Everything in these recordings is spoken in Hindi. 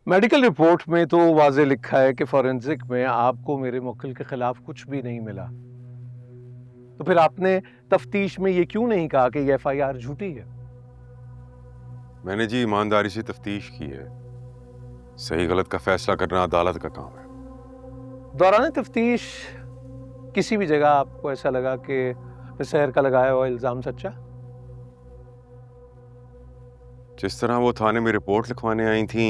मेडिकल रिपोर्ट में तो वाज़े लिखा है कि फॉरेंसिक में आपको मेरे मुवक्किल के खिलाफ कुछ भी नहीं मिला। तो फिर आपने तफ्तीश में ये क्यों नहीं कहा कि ये एफआईआर झूठी है? मैंने जी ईमानदारी से तफ्तीश की है। सही गलत का फैसला करना अदालत का काम है। दौरान तफ्तीश किसी भी जगह आपको ऐसा लगा कि शहर का लगाया हुआ इल्जाम सच्चा? जिस तरह वो थाने में रिपोर्ट लिखवाने आई थी,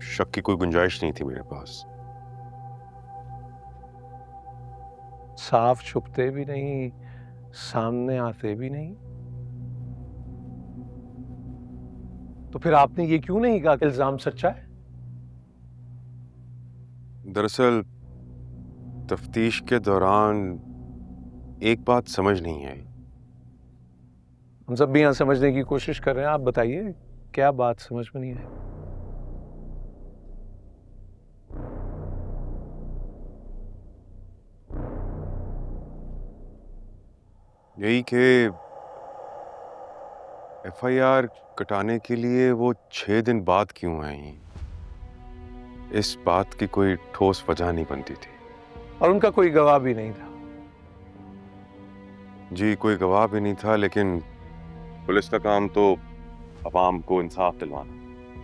शक की कोई गुंजाइश नहीं थी मेरे पास। साफ छुपते भी नहीं, सामने आते भी नहीं। तो फिर आपने ये क्यों नहीं कहा कि इल्जाम सच्चा है? दरअसल तफ्तीश के दौरान एक बात समझ नहीं आई। हम सब भी यहां समझने की कोशिश कर रहे हैं, आप बताइए क्या बात समझ में नहीं आई? यही कि एफआईआर कटाने के लिए वो 6 दिन बाद क्यों आई, इस बात की कोई ठोस वजह नहीं बनती थी। और उनका कोई गवाह भी नहीं था। जी कोई गवाह भी नहीं था, लेकिन पुलिस का काम तो अवाम को इंसाफ दिलवाना।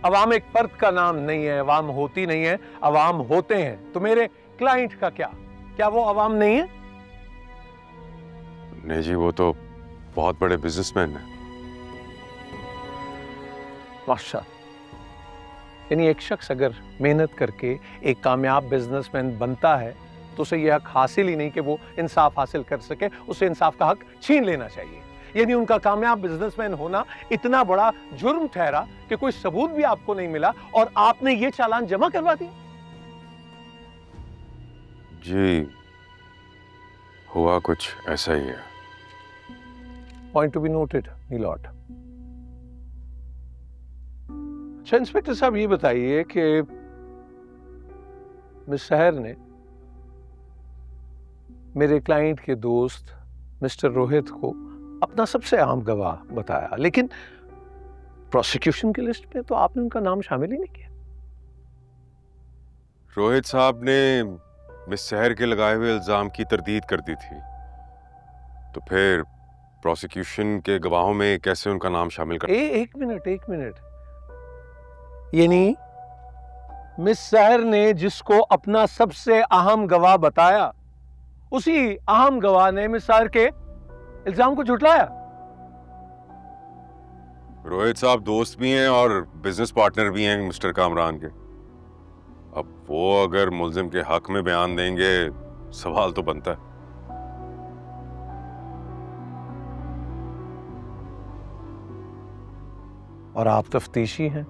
अवाम एक फर्द का नाम नहीं है, अवाम होती नहीं है, अवाम होते हैं। तो मेरे क्लाइंट का क्या वो अवाम नहीं है? नहीं जी, वो तो बहुत बड़े बिजनेसमैन हैं। माशाअल्लाह। यानी एक शख्स अगर मेहनत करके एक कामयाब बिजनेसमैन बनता है तो उसे यह हक हासिल ही नहीं कि वो इंसाफ हासिल कर सके, उसे इंसाफ का हक छीन लेना चाहिए। यानी उनका कामयाब बिजनेसमैन होना इतना बड़ा जुर्म ठहरा कि कोई सबूत भी आपको नहीं मिला और आपने ये चालान जमा करवा दिया। जी हुआ कुछ ऐसा ही है। पॉइंट टू बी नोटेड नीलॉट। अच्छा इंस्पेक्टर साहब, ये बताइए कि मिस सहर ने मेरे क्लाइंट के दोस्त मिस्टर रोहित को अपना सबसे अहम गवाह बताया, लेकिन प्रोसिक्यूशन की लिस्ट में तो आपने उनका नाम शामिल ही नहीं किया। रोहित साहब ने मिस सहर के लगाए हुए इल्जाम की तरदीद कर दी थी, तो फिर प्रोसिक्यूशन के गवाहों में कैसे उनका नाम शामिल कर? एक मिनट। यानी मिस सहर ने जिसको अपना सबसे अहम गवाह बताया, उसी अहम गवाह ने मिस सहर के इल्जाम को झुटलाया। रोहित साहब दोस्त भी हैं और बिजनेस पार्टनर भी हैं मिस्टर कामरान के। अब वो अगर मुल्जिम के हक में बयान देंगे, सवाल तो बनता है। और आप तफ्तीशी हैं,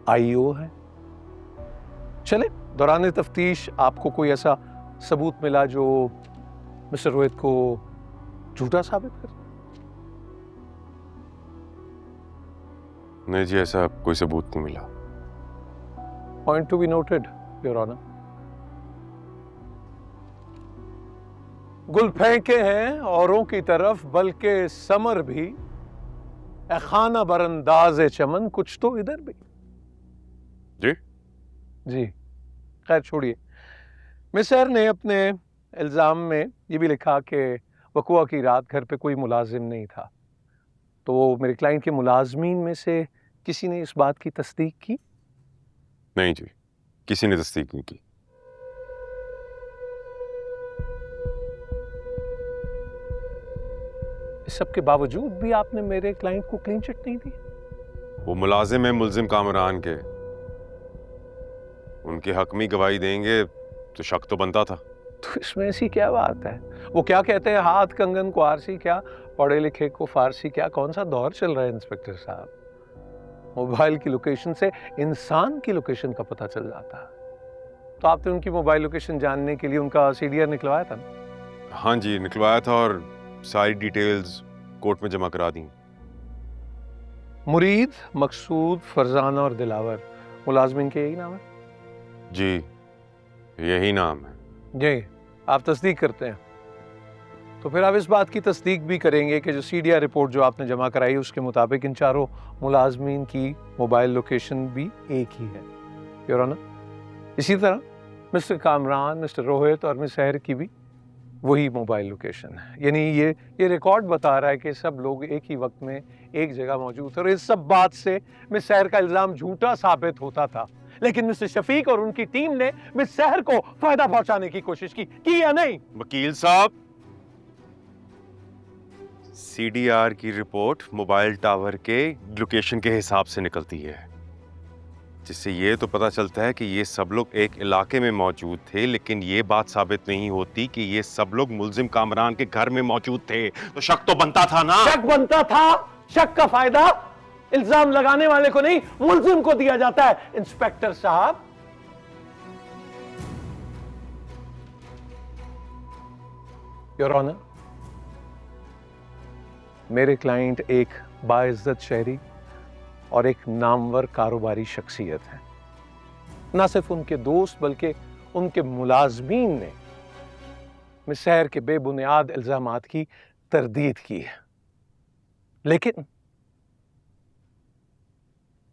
आईओ हैं। चले, दौरान तफ्तीश आपको कोई ऐसा सबूत मिला जो मिस्टर रोहित को झूठा साबित कर? नहीं जी, ऐसा कोई सबूत नहीं मिला। Point to be noted your honour. गुल फेंके हैं औरों की तरफ, बल्कि समर भी ए खाना बरंदाज चमन, कुछ तो इधर भी। जी खैर छोड़िए। मिसर ने अपने इल्जाम में ये भी लिखा कि वक़ुआ की रात घर पे कोई मुलाजिम नहीं था। तो मेरे क्लाइंट के मुलाजमीन में से किसी ने इस बात की तस्दीक की? नहीं जी, किसी ने तस्दीक नहीं की। इस सब के बावजूद भी आपने मेरे क्लाइंट को क्लीन चिट नहीं दी? वो मुलाजिम है मुल्जिम कामरान के, उनके हक में गवाही देंगे तो शक तो बनता था। तो इसमें ऐसी क्या बात है? वो क्या कहते हैं, हाथ कंगन को आरसी क्या, पढ़े लिखे को फारसी क्या। कौन सा दौर चल रहा है इंस्पेक्टर साहब? मोबाइल की लोकेशन से इंसान की लोकेशन का पता चल जाता है। तो आपने उनकी मोबाइल लोकेशन जानने के लिए उनका सीडीआर निकलवाया था ना? हाँ जी, निकलवाया था और सारी डिटेल्स कोर्ट में जमा करा दी। मुरीद, मकसूद, फरजाना और दिलावर मुलाजमिन के यही नाम है? जी यही नाम है। जी, आप तस्दीक करते हैं? तो फिर आप इस बात की तस्दीक भी करेंगे कि जो सीडीआर रिपोर्ट जो आपने जमा कराई उसके मुताबिक इन चारों मुलाजमीन की मोबाइल लोकेशन भी एक ही है? योर ऑनर, इसी तरह मिस्टर कामरान, मिस्टर रोहित और मिस सहर की भी वही मोबाइल लोकेशन है। यानी ये रिकॉर्ड बता रहा है कि सब लोग एक ही वक्त में एक जगह मौजूद थे और इस सब बात से मिस सहर का इल्जाम झूठा साबित होता था। लेकिन मिस्टर शफीक और उनकी टीम ने मिस सहर को फायदा पहुंचाने की कोशिश की या नहीं? वकील साहब, सीडीआर की रिपोर्ट मोबाइल टावर के लोकेशन के हिसाब से निकलती है, जिससे ये तो पता चलता है कि ये सब लोग एक इलाके में मौजूद थे, लेकिन ये बात साबित नहीं होती कि ये सब लोग मुल्जिम कामरान के घर में मौजूद थे। तो शक तो बनता था ना? शक बनता था। शक का फायदा इल्जाम लगाने वाले को नहीं, मुल्जिम को दिया जाता है। इंस्पेक्टर साहब, योर ऑनर, मेरे क्लाइंट एक बाइज्जत शहरी और एक नामवर कारोबारी शख्सियत है। ना सिर्फ उनके दोस्त बल्कि उनके मुलाजमीन ने मिस सहर के बेबुनियाद इल्जामात की तरदीद की है। लेकिन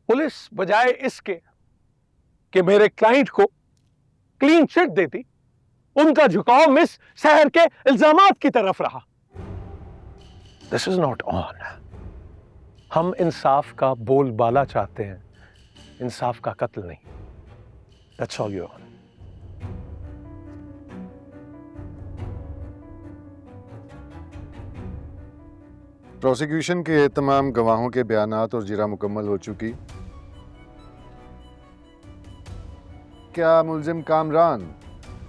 पुलिस बजाय इसके कि मेरे क्लाइंट को क्लीन चिट देती, उनका झुकाव मिस सहर के इल्जामात की तरफ रहा। This is not on. हम इंसाफ का बोलबाला चाहते हैं, इंसाफ का कत्ल नहीं। That's all your honour. Prosecution के तमाम गवाहों के बयानात और जिरा मुकम्मल हो चुकी। क्या मुल्जिम कामरान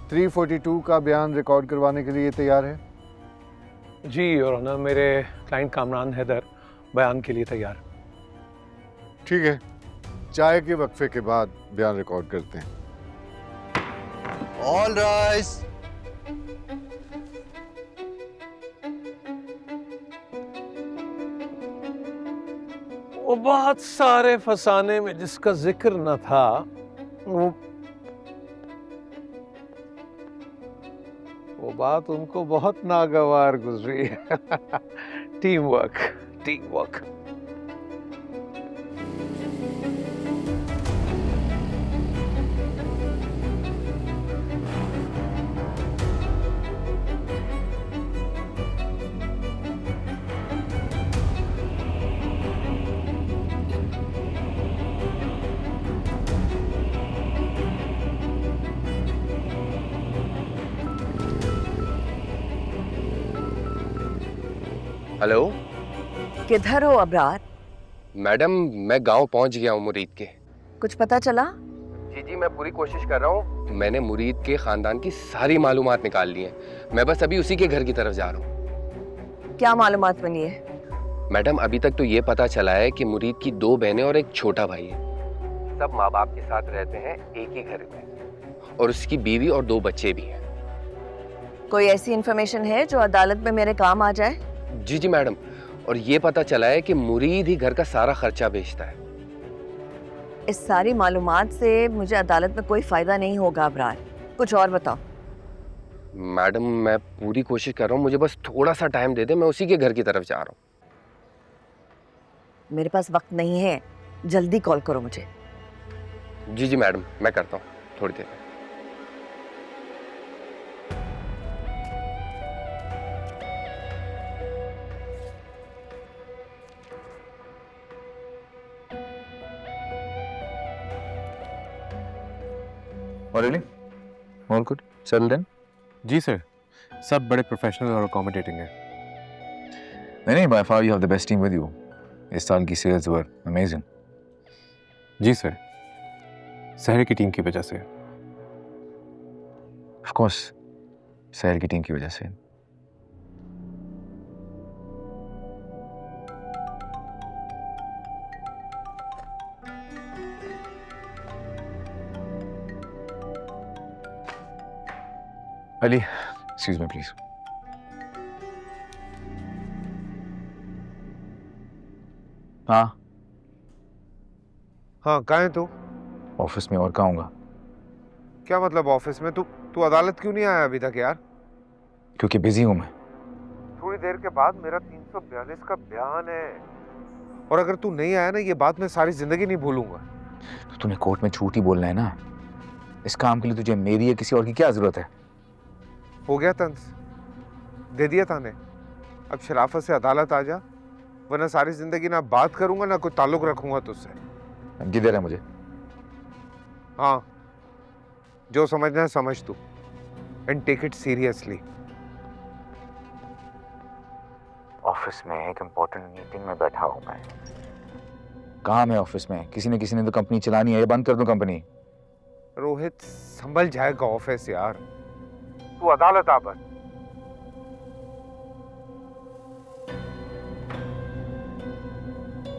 342 का बयान रिकॉर्ड करवाने के लिए तैयार है? जी योर ऑनर, मेरे क्लाइंट कामरान हैदर बयान के लिए तैयार। ठीक है, चाय के वक्फे के बाद बयान रिकॉर्ड करते हैं। All rise. वो बहुत सारे फसाने में जिसका जिक्र न था, वो बात उनको बहुत नागवार गुजरी है। Team work, team work. Hello, किधर हो अबरार? मैडम मैं गांव पहुंच गया हूं मुरीद के। कुछ पता चला? जी मैं पूरी कोशिश कर रहा हूं। मैंने मुरीद के खानदान की सारी मालूमात निकाल ली हैं। मैं बस अभी उसी के घर की तरफ जा रहा हूं। क्या मालूमात बनी है? मैडम अभी तक तो ये पता चला है कि मुरीद की 2 बहनें और एक छोटा भाई है। सब माँ बाप के साथ रहते हैं एक ही घर में, और उसकी बीवी और 2 बच्चे भी हैं। कोई ऐसी इंफॉर्मेशन है जो अदालत में मेरे काम आ जाए? जी मैडम, और ये पता चला है कि मुरीद ही घर का सारा खर्चा बेचता है। इस सारी मालूमात से मुझे अदालत में कोई फायदा नहीं होगा अबरार। कुछ और बताओ। मैडम मैं पूरी कोशिश कर रहा हूँ, मुझे बस थोड़ा सा टाइम दे दे, मैं उसी के घर की तरफ जा रहा हूँ। मेरे पास वक्त नहीं है, जल्दी कॉल करो मुझे। जी मैडम, मैं करता हूँ थोड़ी देर में। Oh, really? All good? Settled in? जी सर, सब बड़े प्रोफेशनल और अकोमोडेटिंग हैं। नहीं, by far you have the best team with you. इस साल की सेल्स वर अमेजिंग। जी सर, सहर की टीम की वजह से। Of course, सहर की टीम की वजह से। Ali, excuse me please. हाँ, हाँ, कहाँ है तू? ऑफिस में। और कहाँ हूँगा? क्या मतलब ऑफिस में? तू अदालत क्यों नहीं आया अभी तक यार? क्योंकि बिजी हूँ मैं। थोड़ी देर के बाद मेरा 342 का बयान है, और अगर तू नहीं आया ना, ये बात मैं सारी जिंदगी नहीं भूलूंगा। तो तूने कोर्ट में झूठ ही बोलना है ना। इस काम के लिए तुझे मेरी या किसी और की क्या जरूरत है? हो गया तंज, दे दिया थाने। अब शराफत से अदालत आ जा, वरना सारी जिंदगी ना बात करूंगा ना कोई ताल्लुक रखूंगा तुझसे। धमकी दे रहा है मुझे? हाँ, जो समझना है समझ तू, and take it seriously. Office में एक इम्पोर्टेंट मीटिंग में बैठा हूं मैं। काम है ऑफिस में, किसी ने तो कंपनी चलानी है, ये बंद कर दूं कंपनी? रोहित, संभल जाएगा ऑफिस यार, तू अदालत आ बस।